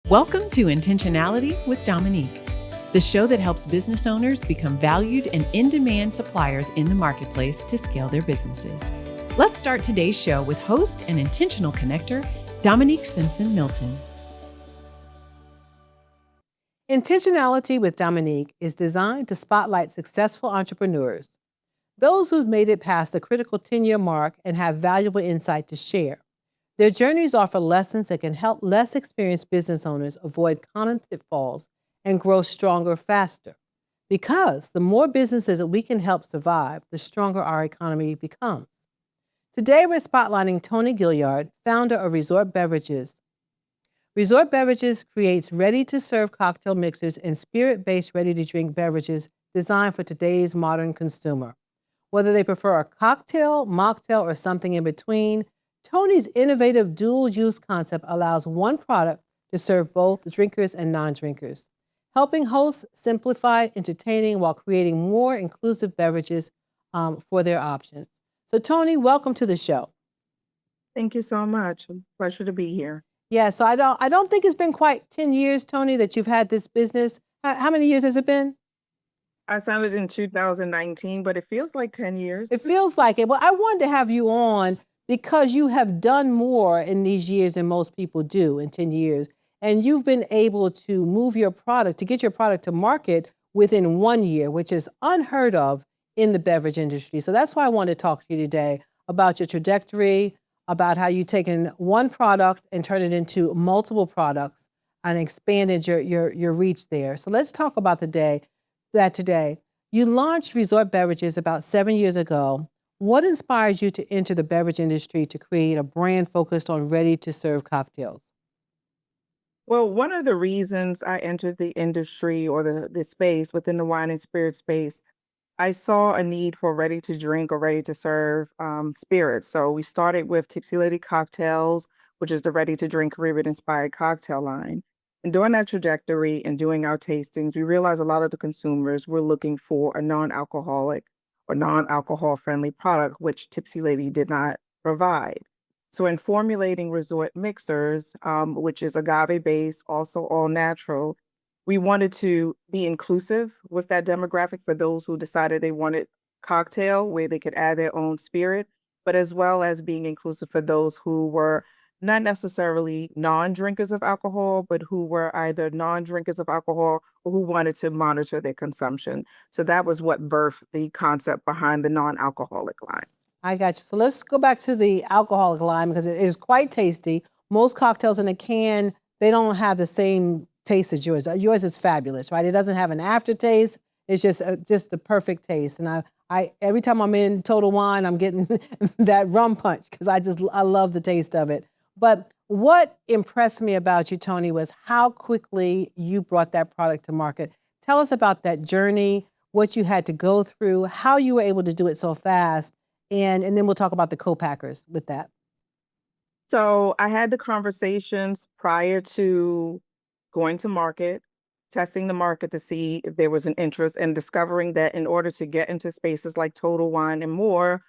Welcome to Intentionality with Dominique, the show that helps business owners become valued and in-demand suppliers in the marketplace to scale their businesses. Let's start today's show with host and intentional connector, Dominique Simpson Milton. Intentionality with Dominique is designed to spotlight successful entrepreneurs, those who've made it past the critical 10-year mark and have valuable insight to share. Their journeys offer lessons that can help less experienced business owners avoid common pitfalls and grow stronger faster. Because the more businesses that we can help survive, the stronger our economy becomes. Today, we're spotlighting Toni Gilliard, founder of Resort Beverages. Resort Beverages creates ready-to-serve cocktail mixers and spirit-based ready-to-drink beverages designed for today's modern consumer. Whether they prefer a cocktail, mocktail, or something in between, Toni's innovative dual-use concept allows one product to serve both drinkers and non-drinkers, helping hosts simplify entertaining while creating more inclusive beverages for their options. So Toni, welcome to the show. Thank you so much. Pleasure to be here. Yeah, so I don't think it's been quite 10 years, Toni, that you've had this business. How many years has it been? I started in 2019, but it feels like 10 years. It feels like it. Well, I wanted to have you on because you have done more in these years than most people do in 10 years. And you've been able to move your product, to get your product to market within 1 year, which is unheard of in the beverage industry. So that's why I wanted to talk to you today about your trajectory, about how you've taken one product and turned it into multiple products and expanded your reach there. So let's talk about today. You launched Resort Beverages about 7 years ago. What inspired you to enter the beverage industry to create a brand focused on ready-to-serve cocktails? Well, one of the reasons I entered the industry or the space within the wine and spirit space, I saw a need for ready to drink or ready to serve spirits. So we started with Tipsy Lady Cocktails, which is the ready to drink Caribbean inspired cocktail line. And during that trajectory and doing our tastings, we realized a lot of the consumers were looking for a non-alcoholic or non-alcohol friendly product, which Tipsy Lady did not provide. So in formulating resort mixers, which is agave based, also all natural, we wanted to be inclusive with that demographic for those who decided they wanted cocktail where they could add their own spirit, but as well as being inclusive for those who were not necessarily non-drinkers of alcohol, but who were either non-drinkers of alcohol or who wanted to monitor their consumption. So that was what birthed the concept behind the non-alcoholic line. I got you. So let's go back to the alcoholic line because it is quite tasty. Most cocktails in a can, they don't have the same taste as yours. Yours is fabulous, right? It doesn't have an aftertaste. It's just the perfect taste. And I every time I'm in Total Wine, I'm getting that rum punch because I love the taste of it. But what impressed me about you, Toni, was how quickly you brought that product to market. Tell us about that journey, what you had to go through, how you were able to do it so fast, and then we'll talk about the co-packers with that. So I had the conversations prior to going to market, testing the market to see if there was an interest, and discovering that in order to get into spaces like Total Wine and more,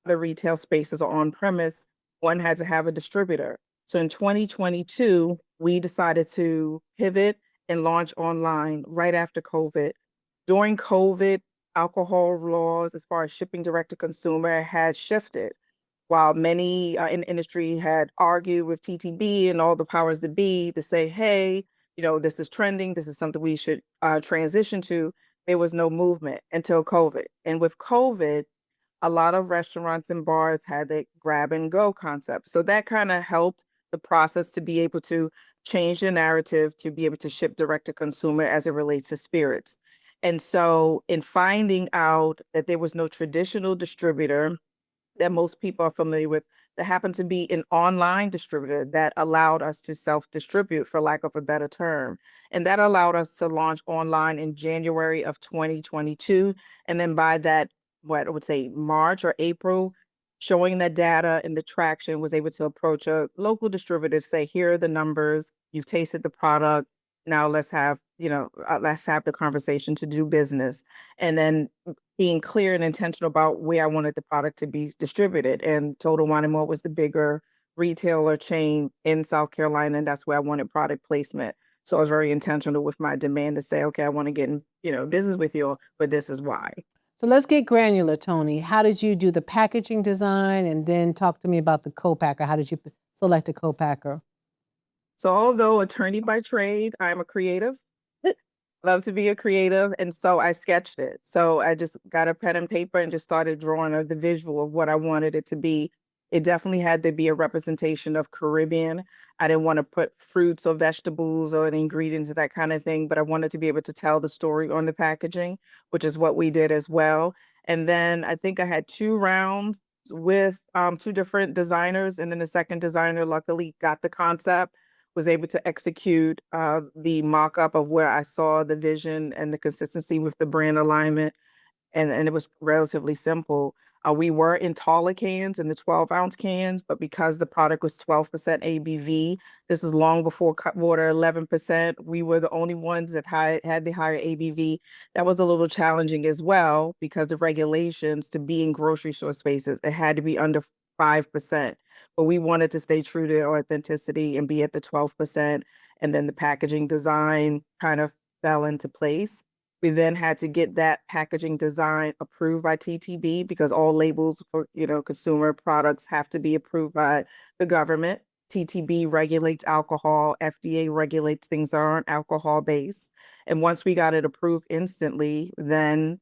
the retail spaces are on premise, one had to have a distributor. So in 2022, we decided to pivot and launch online right after COVID. During COVID, alcohol laws as far as shipping direct to consumer had shifted. While many in the industry had argued with TTB and all the powers that be to say, hey, this is trending, this is something we should transition to, there was no movement until COVID. And with COVID, a lot of restaurants and bars had the grab and go concept. So that kind of helped the process to be able to change the narrative, to be able to ship direct to consumer as it relates to spirits. And so in finding out that there was no traditional distributor that most people are familiar with, that happened to be an online distributor that allowed us to self-distribute, for lack of a better term. And that allowed us to launch online in January of 2022. And then by that, what I would say March or April, showing that data and the traction, was able to approach a local distributor to say, here are the numbers, you've tasted the product, now let's have the conversation to do business. And then being clear and intentional about where I wanted the product to be distributed. And Total Wine & More was the bigger retailer chain in South Carolina, and that's where I wanted product placement. So I was very intentional with my demand to say, okay, I want to get in, business with you, but this is why. So let's get granular, Toni. How did you do the packaging design? And then talk to me about the co-packer. How did you select a co-packer? So although attorney by trade, I'm a creative. Love to be a creative. And so I sketched it. So I just got a pen and paper and just started drawing the visual of what I wanted it to be. It definitely had to be a representation of Caribbean. I didn't want to put fruits or vegetables or the ingredients, that kind of thing, but I wanted to be able to tell the story on the packaging, which is what we did as well. And then I think I had 2 rounds with 2 different designers. And then the second designer luckily got the concept, was able to execute the mock-up of where I saw the vision and the consistency with the brand alignment. And it was relatively simple. We were in taller cans, in the 12-ounce cans, but because the product was 12% ABV, this is long before Cutwater 11%. We were the only ones that had the higher ABV. That was a little challenging as well because the regulations to be in grocery store spaces, it had to be under 5%. But we wanted to stay true to our authenticity and be at the 12%. And then the packaging design kind of fell into place. We then had to get that packaging design approved by TTB because all labels for, consumer products have to be approved by the government. TTB regulates alcohol, FDA regulates things that aren't alcohol based. And once we got it approved instantly, then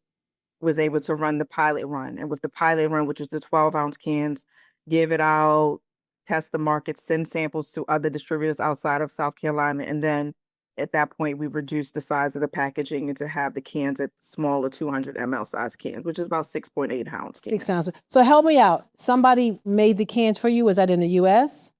was able to run the pilot run. And with the pilot run, which is the 12-ounce cans, give it out, test the market, send samples to other distributors outside of South Carolina. And then at that point, we reduced the size of the packaging and to have the cans at smaller 200 ml size cans, which is about 6.8 ounce cans. 6 ounces. So help me out. Somebody made the cans for you. Was that in the U.S.?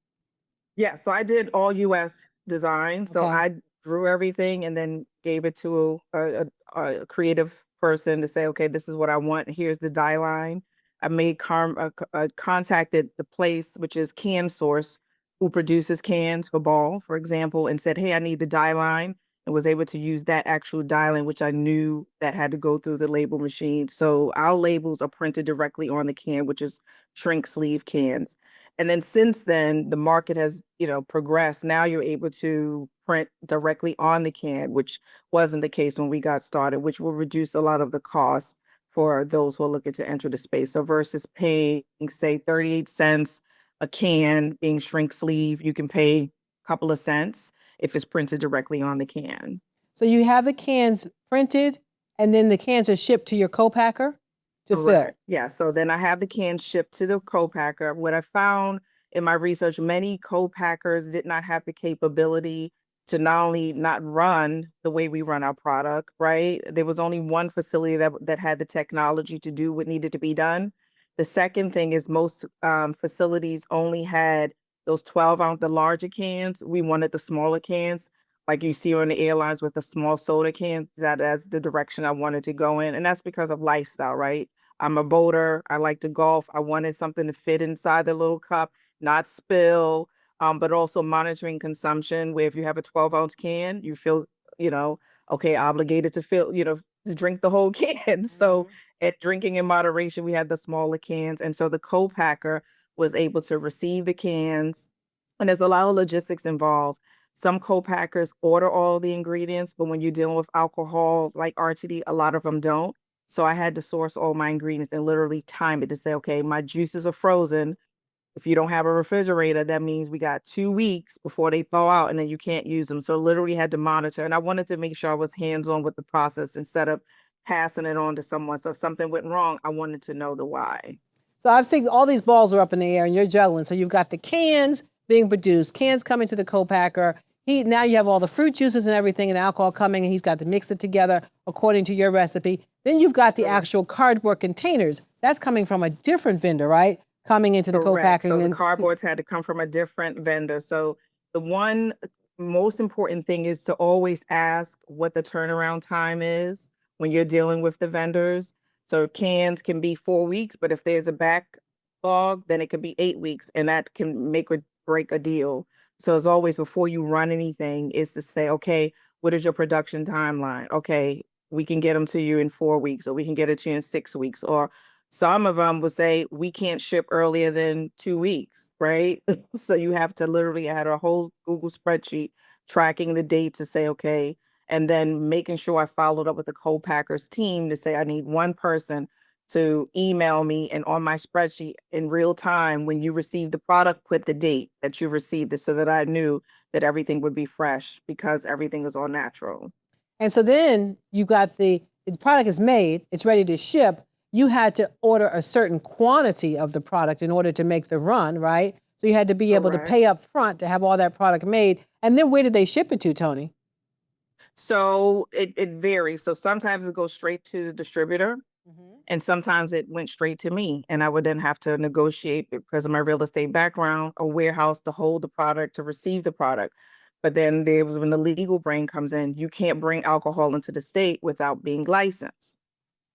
Yeah, so I did all U.S. design. So Okay. I drew everything and then gave it to a creative person to say, okay, this is what I want. Here's the die line. I made contacted the place, which is Can Source, who produces cans for Ball, for example, and said, hey, I need the die line, and was able to use that actual die line, which I knew that had to go through the label machine. So our labels are printed directly on the can, which is shrink sleeve cans. And then since then, the market has, progressed. Now you're able to print directly on the can, which wasn't the case when we got started, which will reduce a lot of the costs for those who are looking to enter the space. So versus paying, say, 38 cents a can being shrink sleeve, you can pay a couple of cents if it's printed directly on the can. So you have the cans printed, and then the cans are shipped to your co-packer to fill. Yeah, so then I have the cans shipped to the co-packer. What I found in my research, many co-packers did not have the capability to not only not run the way we run our product, right? There was only one facility that had the technology to do what needed to be done. The second thing is most facilities only had those 12-ounce, the larger cans. We wanted the smaller cans, like you see on the airlines with the small soda cans. That's the direction I wanted to go in. And that's because of lifestyle, right? I'm a boater. I like to golf. I wanted something to fit inside the little cup, not spill, but also monitoring consumption, where if you have a 12-ounce can, you feel, okay, obligated to fill, to drink the whole can. So at drinking in moderation, we had the smaller cans. And so the co-packer was able to receive the cans. And there's a lot of logistics involved. Some co-packers order all the ingredients, but when you're dealing with alcohol like RTD, a lot of them don't. So I had to source all my ingredients and literally time it to say, okay, my juices are frozen. If you don't have a refrigerator, that means we got 2 weeks before they thaw out and then you can't use them. So literally had to monitor. And I wanted to make sure I was hands-on with the process instead of passing it on to someone. So if something went wrong, I wanted to know the why. So I've seen all these balls are up in the air and you're juggling. So you've got the cans being produced, cans coming to the co-packer. Now you have all the fruit juices and everything and alcohol coming, and he's got to mix it together according to your recipe. Then you've got the actual cardboard containers. That's coming from a different vendor, right? Coming into the co-packing. So the cardboards had to come from a different vendor. So the one most important thing is to always ask what the turnaround time is when you're dealing with the vendors. So cans can be 4 weeks, but if there's a backlog, then it could be 8 weeks, and that can make or break a deal. So as always, before you run anything, is to say, okay, what is your production timeline? Okay, we can get them to you in 4 weeks, or we can get it to you in 6 weeks, or Some of them will say, we can't ship earlier than 2 weeks, right? So you have to literally add a whole Google spreadsheet tracking the date to say, okay, and then making sure I followed up with the co-packers team to say, I need one person to email me and on my spreadsheet in real time, when you receive the product, put the date that you received it so that I knew that everything would be fresh because everything is all natural. And so then you got the product is made, it's ready to ship. You had to order a certain quantity of the product in order to make the run, right? So you had to be able to Correct. pay up front to have all that product made. And then where did they ship it to, Toni? So it varies. So sometimes it goes straight to the distributor. Mhm. And sometimes it went straight to me, and I would then have to negotiate, because of my real estate background, a warehouse to hold the product, to receive the product. But then there was when the legal brain comes in, you can't bring alcohol into the state without being licensed.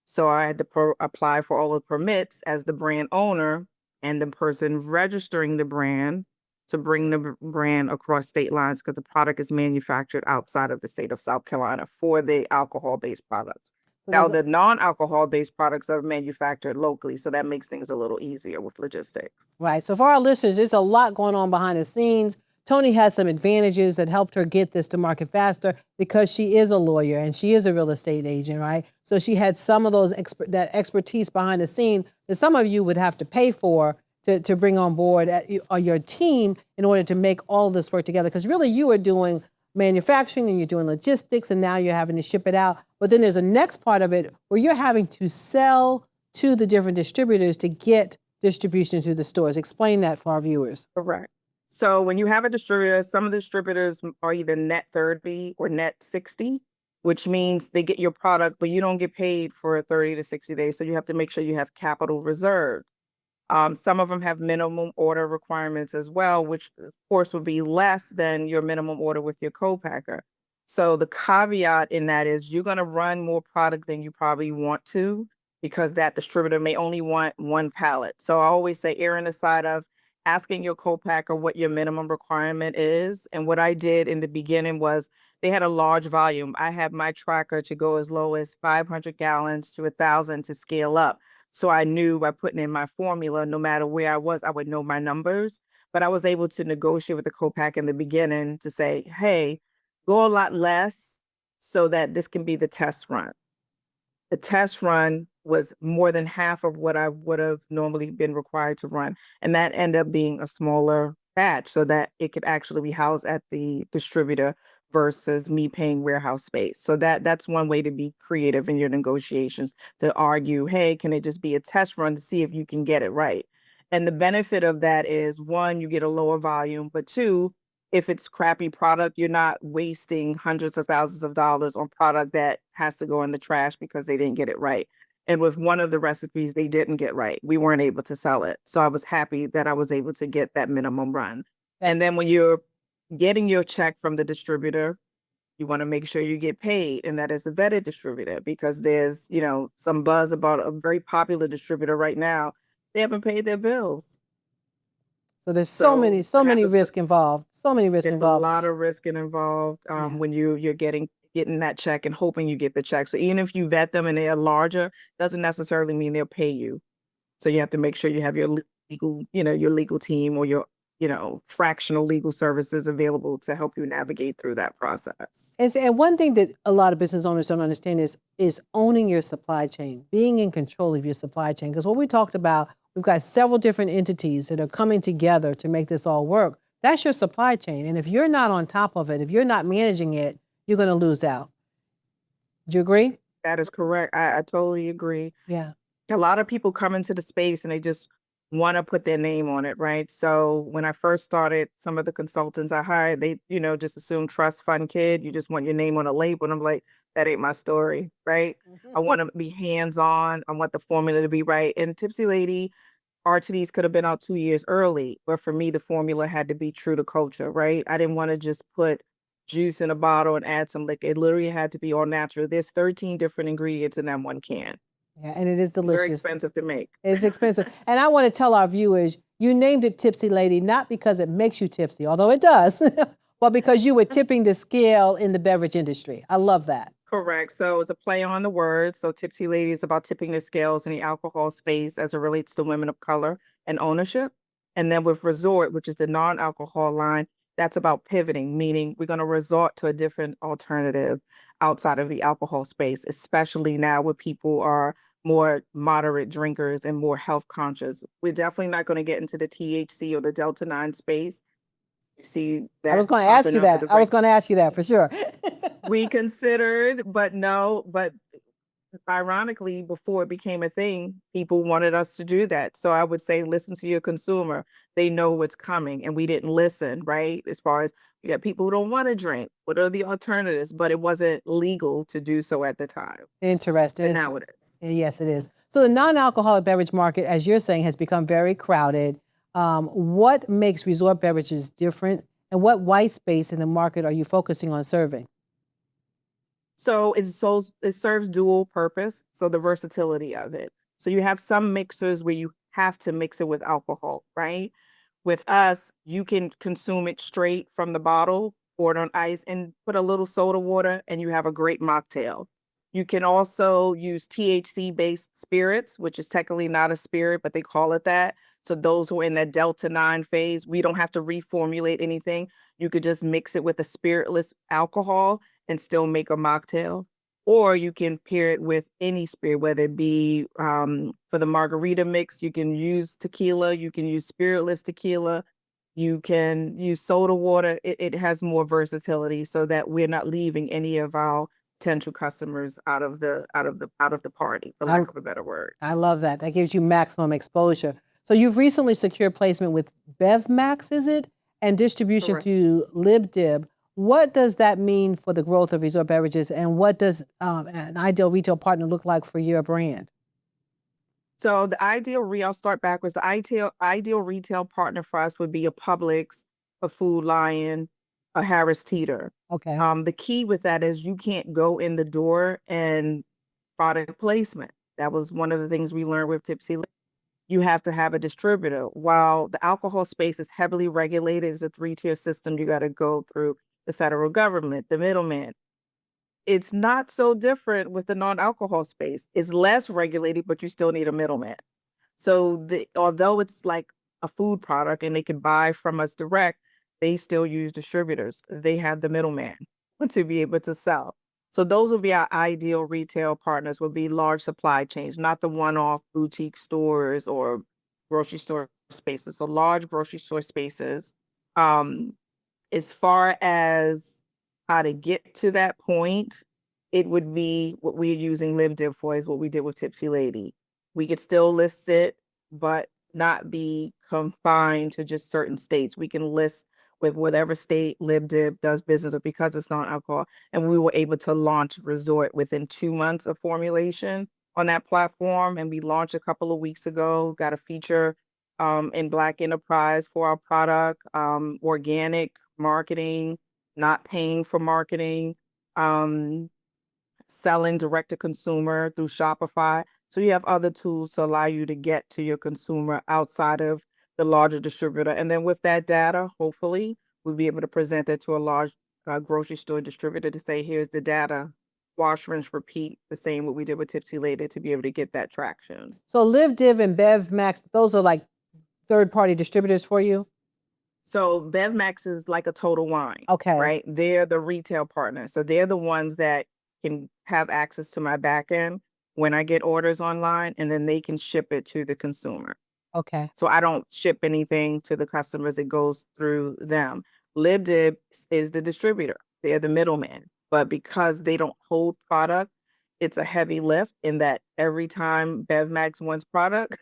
So I had to apply for all the permits as the brand owner and the person registering the brand to bring the brand across state lines, because the product is manufactured outside of the state of South Carolina for the alcohol-based products. So Now, there's a- the non-alcohol based products are manufactured locally, so that makes things a little easier with logistics. Right. So for our listeners, there's a lot going on behind the scenes. Toni has some advantages that helped her get this to market faster because she is a lawyer and she is a real estate agent, right? So she had some of those that expertise behind the scene that some of you would have to pay for to bring on board on your team in order to make all of this work together. Because really you are doing manufacturing and you're doing logistics and now you're having to ship it out. But then there's a next part of it where you're having to sell to the different distributors to get distribution to the stores. Explain that for our viewers. Correct. So when you have a distributor, some of the distributors are either net 30 or net 60, which means they get your product, but you don't get paid for 30 to 60 days. So you have to make sure you have capital reserved. Some of them have minimum order requirements as well, which of course would be less than your minimum order with your co-packer. So the caveat in that is you're going to run more product than you probably want to, because that distributor may only want one pallet. So I always say err on the side of asking your co-packer what your minimum requirement is. And what I did in the beginning was, they had a large volume. I had my tracker to go as low as 500 gallons to 1,000 to scale up. So I knew by putting in my formula, no matter where I was, I would know my numbers. But I was able to negotiate with the co-pack in the beginning to say, hey, go a lot less so that this can be the test run. The test run was more than half of what I would have normally been required to run. And that ended up being a smaller batch so that it could actually be housed at the distributor versus me paying warehouse space. So that's one way to be creative in your negotiations, to argue, hey, can it just be a test run to see if you can get it right? And the benefit of that is, one, you get a lower volume, but two, if it's crappy product, you're not wasting hundreds of thousands of dollars on product that has to go in the trash because they didn't get it right. And with one of the recipes they didn't get right, we weren't able to sell it. So I was happy that I was able to get that minimum run. And then when you're getting your check from the distributor, you want to make sure you get paid, and that is a vetted distributor, because there's, some buzz about a very popular distributor right now. They haven't paid their bills. So there's so many risks involved. So many risks There's a involved. lot of risk involved Yeah. when you're getting that check and hoping you get the check. So even if you vet them and they are larger, doesn't necessarily mean they'll pay you. So you have to make sure you have your legal team or your, fractional legal services available to help you navigate through that process. And one thing that a lot of business owners don't understand is owning your supply chain, being in control of your supply chain. Because what we talked about, we've got several different entities that are coming together to make this all work. That's your supply chain. And if you're not on top of it, if you're not managing it, you're going to lose out. Do you agree? That is correct. I totally agree. Yeah. A lot of people come into the space and they just want to put their name on it, right? So when I first started, some of the consultants I hired, they, just assume trust fund kid. You just want your name on a label. And I'm like, that ain't my story, right? I want to be hands-on. I want the formula to be right. And Tipsy Lady, RTDs could have been out 2 years early, but for me, the formula had to be true to culture, right? I didn't want to just put juice in a bottle and add some liquor. It literally had to be all natural. There's 13 different ingredients in that one can. Yeah, and it is It's delicious. very expensive to make. It's expensive. And I want to tell our viewers, you named it Tipsy Lady, not because it makes you tipsy, although it does, but because you were tipping the scale in the beverage industry. I love that. Correct. So it's a play on the word. So Tipsy Lady is about tipping the scales in the alcohol space as it relates to women of color and ownership. And then with Resort, which is the non-alcohol line, that's about pivoting, meaning we're going to resort to a different alternative outside of the alcohol space, especially now where people are more moderate drinkers and more health conscious. We're definitely not going to get into the THC or the Delta 9 space. You see I was that going to ask popping you up at that. the I was break. going to ask you that for sure. We considered, but no, but ironically, before it became a thing, people wanted us to do that. So I would say, listen to your consumer. They know what's coming, and we didn't listen, right? As far as you got people who don't want to drink, what are the alternatives? But it wasn't legal to do so at the time. Interesting. But now it is. Yes, it is. So the non-alcoholic beverage market, as you're saying, has become very crowded. What makes Resort Beverages different, and what white space in the market are you focusing on serving? So it serves dual purpose, so the versatility of it. So you have some mixers where you have to mix it with alcohol, right? With us, you can consume it straight from the bottle, pour it on ice, and put a little soda water, and you have a great mocktail. You can also use THC-based spirits, which is technically not a spirit, but they call it that. So those who are in that Delta 9 phase, we don't have to reformulate anything. You could just mix it with a spiritless alcohol and still make a mocktail. Or you can pair it with any spirit, whether it be for the margarita mix, you can use tequila, you can use spiritless tequila, you can use soda water. It has more versatility so that we're not leaving any of our potential customers out of the party, for I, lack of a better word. I love that. That gives you maximum exposure. So you've recently secured placement with BevMax, is it? And distribution Correct. through LibDib. What does that mean for the growth of Resort Beverages, and what does an ideal retail partner look like for your brand? So I'll start backwards. The ideal retail partner for us would be a Publix, a Food Lion, a Harris Teeter. Okay. The key with that is you can't go in the door and product placement. That was one of the things we learned with Tipsy. You have to have a distributor. While the alcohol space is heavily regulated, it's a three-tier system. You got to go through the federal government, the middleman. It's not so different with the non-alcohol space. It's less regulated, but you still need a middleman. So although it's like a food product and they can buy from us direct, they still use distributors. They have the middleman to be able to sell. So those would be our ideal retail partners, would be large supply chains, not the one-off boutique stores or grocery store spaces. So large grocery store spaces. Um, as far as how to get to that point, it would be what we're using LibDib for, is what we did with Tipsy Lady. We could still list it, but not be confined to just certain states. We can list with whatever state LibDib does business with, because it's non-alcohol. And we were able to launch Resort within 2 months of formulation on that platform. And we launched a couple of weeks ago, got a feature in Black Enterprise for our product, organic marketing, not paying for marketing, um, selling direct to consumer through Shopify. So you have other tools to allow you to get to your consumer outside of the larger distributor. And then with that data, hopefully we'll be able to present it to a large grocery store distributor to say, here's the data, wash, rinse, repeat, the same what we did with Tipsy Lady, to be able to get that traction. So LibDib and BevMax, those are like third-party distributors for you? So BevMax is like a Total Wine, Okay. right? They're the retail partner. So they're the ones that can have access to my back end when I get orders online, and then they can ship it to the consumer. Okay. So I don't ship anything to the customers. It goes through them. LibDib is the distributor. They're the middleman. But because they don't hold product, it's a heavy lift in that every time BevMax wants product,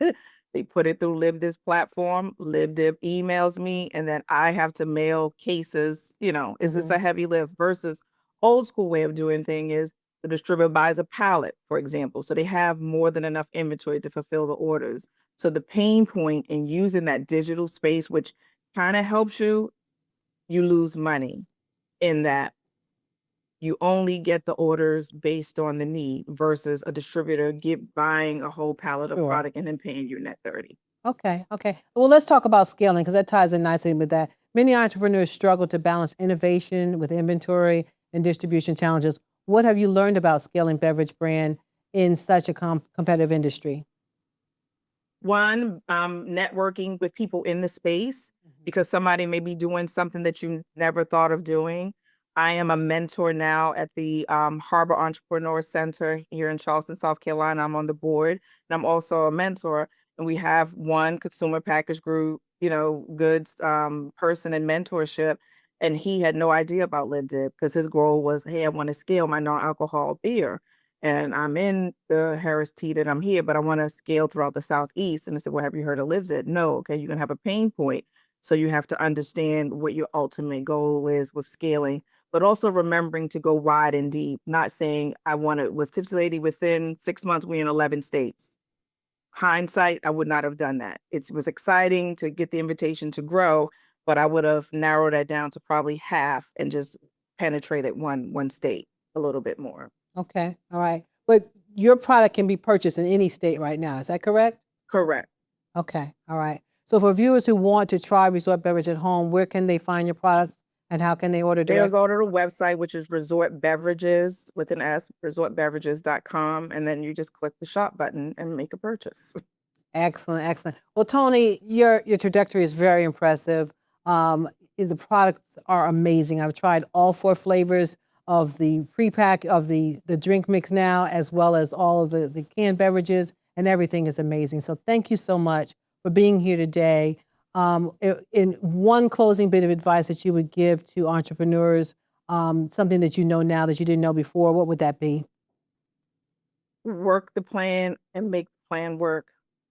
they put it through LibDib's platform. LibDib emails me, and then I have to mail cases. It's just a heavy lift versus old school way of doing thing is the distributor buys a pallet, for example. So they have more than enough inventory to fulfill the orders. So the pain point in using that digital space, which kind of helps you lose money in that you only get the orders based on the need versus a distributor buying a whole pallet of Sure. product and then paying you net 30. Okay. Well, let's talk about scaling, because that ties in nicely with that. Many entrepreneurs struggle to balance innovation with inventory and distribution challenges. What have you learned about scaling beverage brand in such a competitive industry? One, networking with people in the space because somebody may be doing something that you never thought of doing. I am a mentor now at the Harbor Entrepreneur Center here in Charleston, South Carolina. I'm on the board, and I'm also a mentor. And we have one consumer package group, goods person in mentorship. And he had no idea about Lib Dib because his goal was, hey, I want to scale my non-alcohol beer. And I'm in the Harris Teeter and I'm here, but I want to scale throughout the Southeast. And I said, well, have you heard of Live It? No. Okay, you're going to have a pain point. So you have to understand what your ultimate goal is with scaling, but also remembering to go wide and deep, not saying I want to, with Tipsy Lady, within 6 months, we're in 11 states. Hindsight, I would not have done that. It was exciting to get the invitation to grow, but I would have narrowed that down to probably half and just penetrated one state a little bit more. Okay, all right. But your product can be purchased in any state right now. Is that correct? Correct. Okay, all right. So for viewers who want to try Resort Beverage at home, where can they find your products and how can they order They'll direct? go to the website, which is Resort Beverages with an S, resortbeverages.com, and then you just click the shop button and make a purchase. Excellent, excellent. Well, Toni, your trajectory is very impressive. The products are amazing. I've tried all 4 flavors of the pre-pack of the drink mix now, as well as all of the canned beverages, and everything is amazing. So thank you so much for being here today. In one closing bit of advice that you would give to entrepreneurs, something that you know now that you didn't know before, what would that be? Work the plan and make the plan work.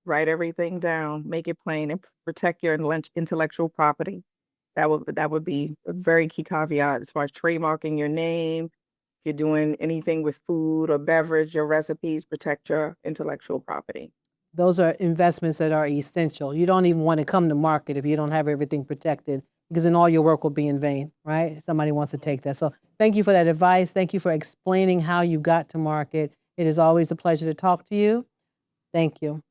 Write everything down, make it plain, and protect your intellectual property. That would be a very key caveat as far as trademarking your name. If you're doing anything with food or beverage, your recipes, protect your intellectual property. Those are investments that are essential. You don't even want to come to market if you don't have everything protected, because then all your work will be in vain, right? Somebody wants to take that. So thank you for that advice. Thank you for explaining how you got to market. It is always a pleasure to talk to you. Thank you.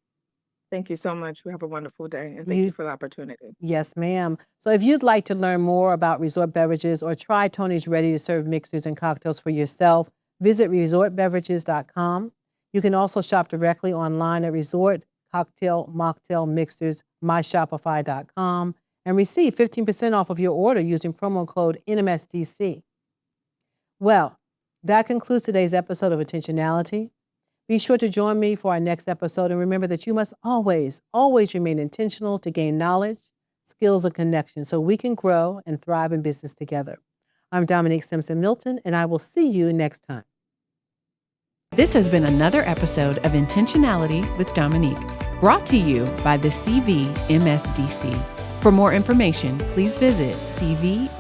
Thank you so much. You have a wonderful day, and thank you for the opportunity. Yes, ma'am. So if you'd like to learn more about Resort Beverages or try Toni's ready-to-serve mixers and cocktails for yourself, visit resortbeverages.com. You can also shop directly online at Resort Cocktail Mocktail Mixers, myshopify.com, and receive 15% off of your order using promo code NMSDC. Well, that concludes today's episode of Intentionality. Be sure to join me for our next episode, and remember that you must always, always remain intentional to gain knowledge, skills, and connections so we can grow and thrive in business together. I'm Dominique Simpson Milton, and I will see you next time. This has been another episode of Intentionality with Dominique, brought to you by the CVMSDC. For more information, please visit cvmsdc.org.